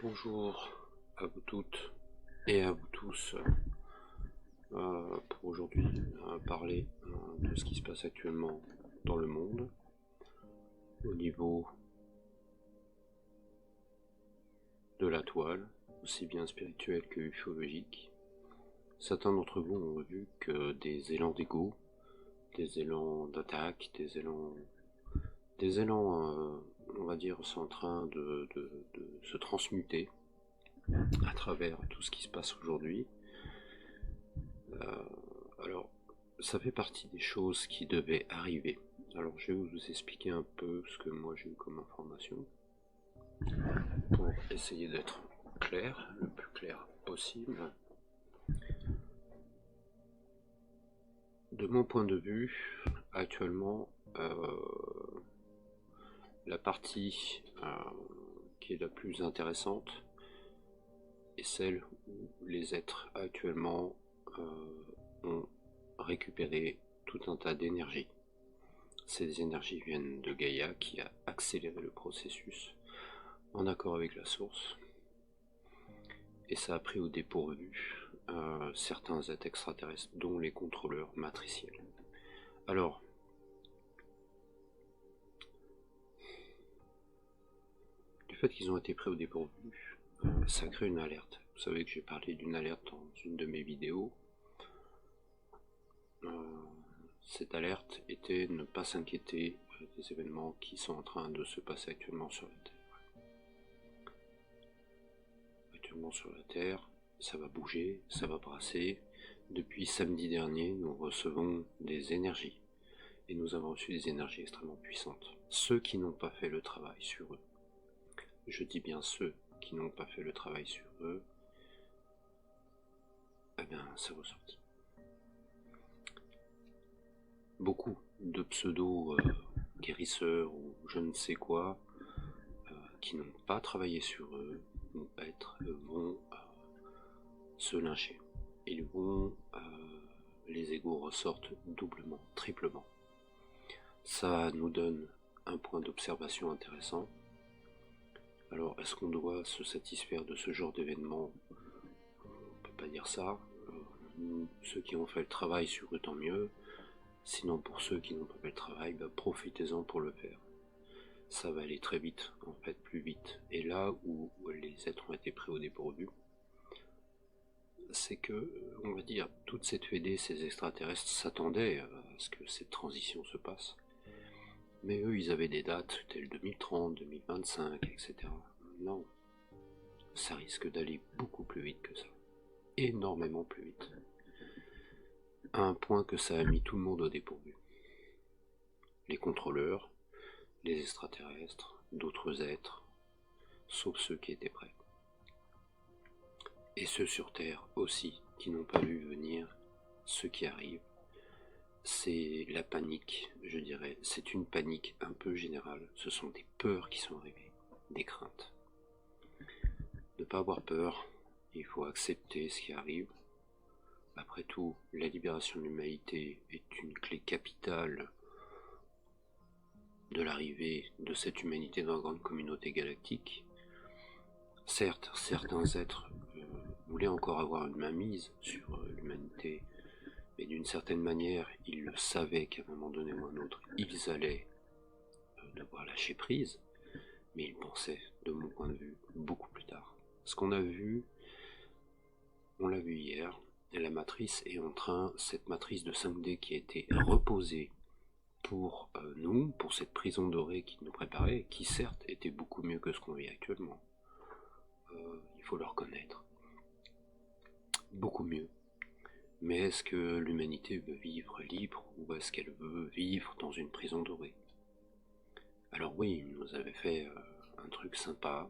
Bonjour à vous toutes et à vous tous pour aujourd'hui parler de ce qui se passe actuellement dans le monde au niveau de la toile, aussi bien spirituelle que ufologique. Certains d'entre vous ont vu que des élans d'ego, des élans d'attaque, des élans on va dire, sont en train de se transmuter à travers tout ce qui se passe aujourd'hui. Alors, ça fait partie des choses qui devaient arriver. Alors, je vais vous expliquer un peu ce que moi j'ai eu comme information pour essayer d'être clair, le plus clair possible. De mon point de vue, actuellement, la partie qui est la plus intéressante est celle où les êtres actuellement ont récupéré tout un tas d'énergie. Ces énergies viennent de Gaïa qui a accéléré le processus en accord avec la source, et ça a pris au dépourvu certains êtres extraterrestres, dont les contrôleurs matriciels. Alors, du fait qu'ils ont été pris au dépourvu, ça crée une alerte. Vous savez que j'ai parlé d'une alerte dans une de mes vidéos. Cette alerte était ne pas s'inquiéter des événements qui sont en train de se passer actuellement sur la Terre. Actuellement sur la Terre, ça va bouger, ça va brasser. Depuis samedi dernier, nous recevons des énergies. Et nous avons reçu des énergies extrêmement puissantes. Ceux qui n'ont pas fait le travail sur eux, je dis bien ceux qui n'ont pas fait le travail sur eux, eh bien, c'est ressorti. Beaucoup de pseudo-guérisseurs ou je ne sais quoi, qui n'ont pas travaillé sur eux, vont se lyncher. Les égos ressortent doublement, triplement. Ça nous donne un point d'observation intéressant. Alors, est-ce qu'on doit se satisfaire de ce genre d'événement? On ne peut pas dire ça. Ceux qui ont fait le travail sur eux, tant mieux. Sinon, pour ceux qui n'ont pas fait le travail, profitez-en pour le faire. Ça va aller très vite, en fait, plus vite. Et là où les êtres ont été pris au dépourvu, c'est que, on va dire, toute cette fédé, ces extraterrestres s'attendaient à ce que cette transition se passe. Mais eux, ils avaient des dates telles 2030, 2025, etc. Non, ça risque d'aller beaucoup plus vite que ça. Énormément plus vite. À un point que ça a mis tout le monde au dépourvu. Les contrôleurs, les extraterrestres, d'autres êtres, sauf ceux qui étaient prêts. Et ceux sur Terre aussi, qui n'ont pas vu venir ce qui arrive. C'est la panique, je dirais. C'est une panique un peu générale. Ce sont des peurs qui sont arrivées, des craintes. Ne pas avoir peur, il faut accepter ce qui arrive. Après tout, la libération de l'humanité est une clé capitale de l'arrivée de cette humanité dans la grande communauté galactique. Certes, certains êtres voulaient encore avoir une mainmise sur l'humanité, mais d'une certaine manière, ils le savaient qu'à un moment donné ou un autre, ils allaient devoir lâcher prise, mais ils pensaient, de mon point de vue, beaucoup plus tard. Ce qu'on a vu, on l'a vu hier, la matrice est en train, cette matrice de 5D qui a été reposée pour nous, pour cette prison dorée qui nous préparait, qui certes était beaucoup mieux que ce qu'on vit actuellement. Il faut le reconnaître. Beaucoup mieux. Mais est-ce que l'humanité veut vivre libre ou est-ce qu'elle veut vivre dans une prison dorée? Alors oui, il nous avait fait un truc sympa,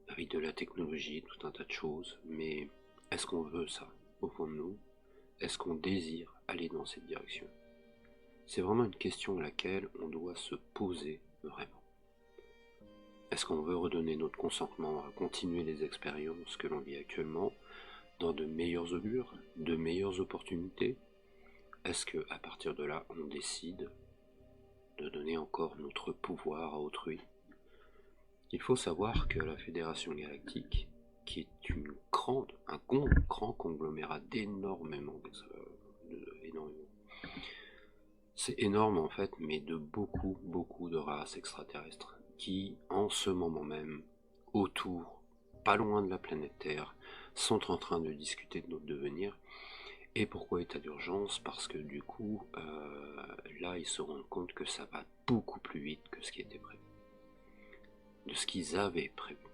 avec de la technologie, tout un tas de choses, mais est-ce qu'on veut ça, au fond de nous? Est-ce qu'on désire aller dans cette direction? C'est vraiment une question à laquelle on doit se poser vraiment. Est-ce qu'on veut redonner notre consentement à continuer les expériences que l'on vit actuellement dans de meilleurs augures, de meilleures opportunités? Est-ce que à partir de là, on décide de donner encore notre pouvoir à autrui? Il faut savoir que la Fédération Galactique, qui est un grand conglomérat d'énormément, c'est énorme en fait, mais de beaucoup de races extraterrestres, qui en ce moment même, autour, pas loin de la planète Terre, sont en train de discuter de notre devenir. Et pourquoi état d'urgence? Parce que du coup, là, ils se rendent compte que ça va beaucoup plus vite que ce qui était prévu. De ce qu'ils avaient prévu.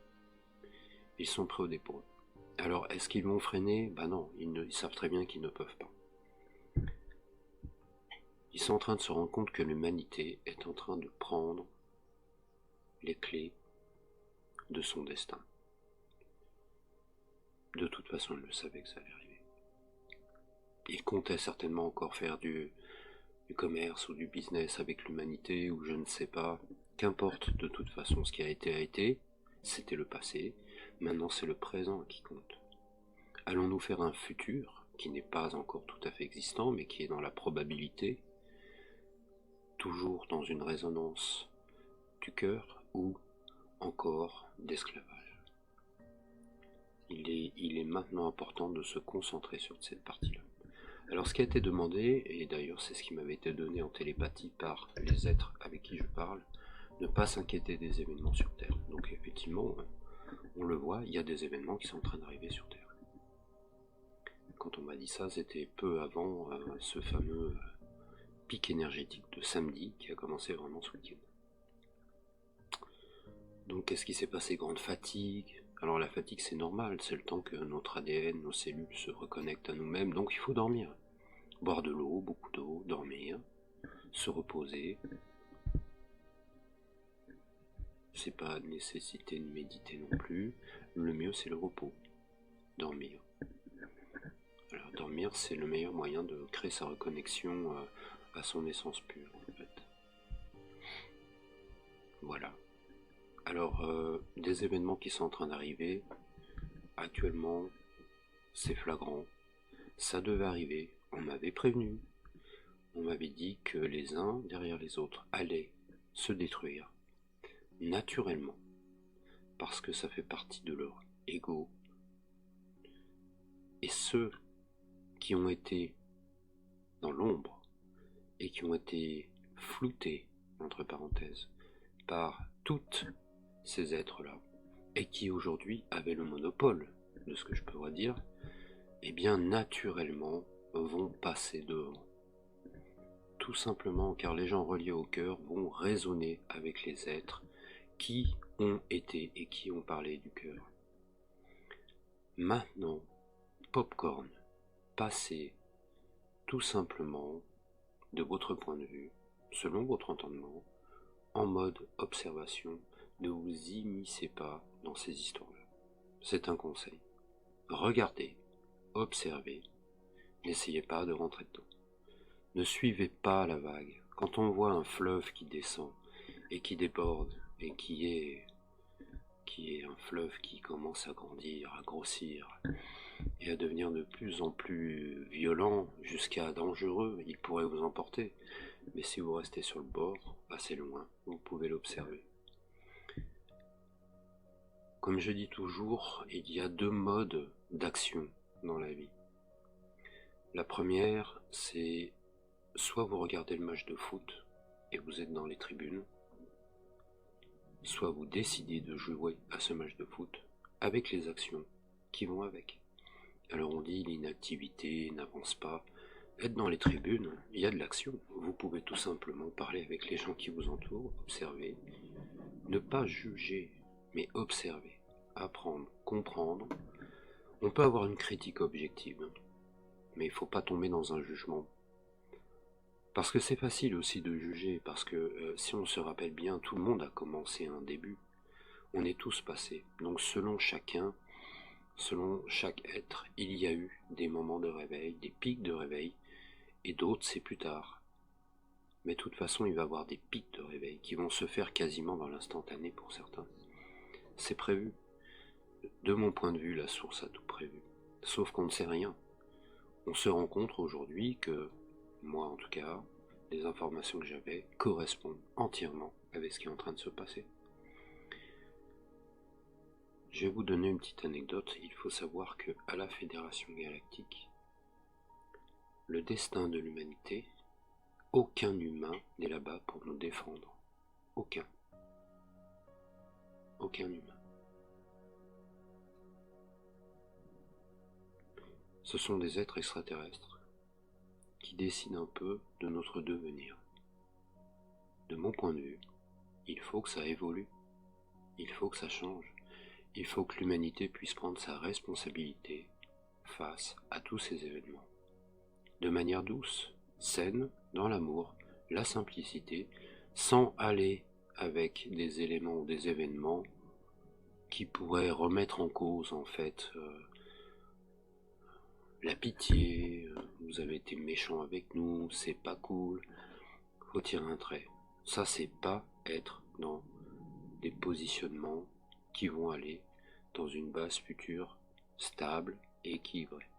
Ils sont prêts au dépôt. Alors, est-ce qu'ils vont freiner? Bah non, ils savent très bien qu'ils ne peuvent pas. Ils sont en train de se rendre compte que l'humanité est en train de prendre les clés de son destin. De toute façon, ils le savaient que ça allait arriver. Ils comptaient certainement encore faire du commerce ou du business avec l'humanité, ou je ne sais pas. Qu'importe, de toute façon, ce qui a été, c'était le passé. Maintenant, c'est le présent qui compte. Allons-nous faire un futur qui n'est pas encore tout à fait existant, mais qui est dans la probabilité, toujours dans une résonance du cœur ou encore d'esclavage? Il est maintenant important de se concentrer sur cette partie-là. Alors ce qui a été demandé, et d'ailleurs c'est ce qui m'avait été donné en télépathie par les êtres avec qui je parle, ne pas s'inquiéter des événements sur Terre. Donc effectivement, on le voit, il y a des événements qui sont en train d'arriver sur Terre. Quand on m'a dit ça, c'était peu avant ce fameux pic énergétique de samedi qui a commencé vraiment ce week-end. Donc qu'est-ce qui s'est passé? Grande fatigue. Alors la fatigue c'est normal, c'est le temps que notre ADN, nos cellules se reconnectent à nous-mêmes, donc il faut dormir. Boire de l'eau, beaucoup d'eau, dormir, se reposer. C'est pas nécessité de méditer non plus. Le mieux c'est le repos. Dormir. Alors dormir c'est le meilleur moyen de créer sa reconnexion à son essence pure en fait. Voilà. Alors des événements qui sont en train d'arriver. Actuellement c'est flagrant. Ça devait arriver. On m'avait prévenu. On m'avait dit que les uns derrière les autres allaient se détruire naturellement parce que ça fait partie de leur ego. Et ceux qui ont été dans l'ombre et qui ont été floutés, entre parenthèses, par toutes ces êtres-là, et qui aujourd'hui avaient le monopole de ce que je pourrais dire, eh bien naturellement vont passer devant. Tout simplement car les gens reliés au cœur vont raisonner avec les êtres qui ont été et qui ont parlé du cœur. Maintenant, popcorn, passez tout simplement de votre point de vue, selon votre entendement, en mode observation. Ne vous immiscez pas dans ces histoires-là. C'est un conseil. Regardez, observez, n'essayez pas de rentrer dedans. Ne suivez pas la vague. Quand on voit un fleuve qui descend et qui déborde et qui est un fleuve qui commence à grandir, à grossir et à devenir de plus en plus violent jusqu'à dangereux, il pourrait vous emporter. Mais si vous restez sur le bord, assez loin, vous pouvez l'observer. Comme je dis toujours, il y a deux modes d'action dans la vie. La première, c'est soit vous regardez le match de foot et vous êtes dans les tribunes, soit vous décidez de jouer à ce match de foot avec les actions qui vont avec. Alors on dit l'inactivité n'avance pas. Être dans les tribunes, il y a de l'action. Vous pouvez tout simplement parler avec les gens qui vous entourent, observer, ne pas juger, mais observer, apprendre, comprendre. On peut avoir une critique objective, mais il ne faut pas tomber dans un jugement. Parce que c'est facile aussi de juger, parce que si on se rappelle bien, tout le monde a commencé un début. On est tous passés. Donc selon chacun, selon chaque être, il y a eu des moments de réveil, des pics de réveil, et d'autres c'est plus tard. Mais de toute façon, il va y avoir des pics de réveil qui vont se faire quasiment dans l'instantané pour certains. C'est prévu. De mon point de vue, la source a tout prévu. Sauf qu'on ne sait rien. On se rend compte aujourd'hui que, moi en tout cas, les informations que j'avais correspondent entièrement avec ce qui est en train de se passer. Je vais vous donner une petite anecdote. Il faut savoir que à la Fédération Galactique, le destin de l'humanité, aucun humain n'est là-bas pour nous défendre. Aucun. Aucun humain. Ce sont des êtres extraterrestres qui décident un peu de notre devenir. De mon point de vue, il faut que ça évolue, il faut que ça change, il faut que l'humanité puisse prendre sa responsabilité face à tous ces événements. De manière douce, saine, dans l'amour, la simplicité, sans aller avec des éléments ou des événements qui pourraient remettre en cause en fait la pitié, vous avez été méchant avec nous, c'est pas cool, faut tirer un trait. Ça, c'est pas être dans des positionnements qui vont aller dans une base future stable et équilibrée.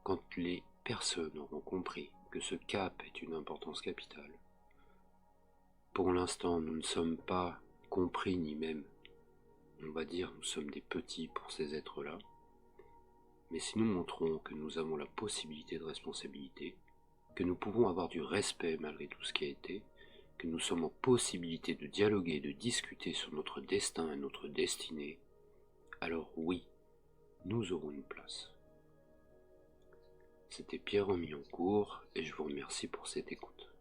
Quand les personnes auront compris que ce cap est une importance capitale, pour l'instant nous ne sommes pas compris ni même, on va dire, nous sommes des petits pour ces êtres-là, mais si nous montrons que nous avons la possibilité de responsabilité, que nous pouvons avoir du respect malgré tout ce qui a été, que nous sommes en possibilité de dialoguer, de discuter sur notre destin et notre destinée, alors oui, nous aurons une place. C'était Pierre Romiloncourt et je vous remercie pour cette écoute.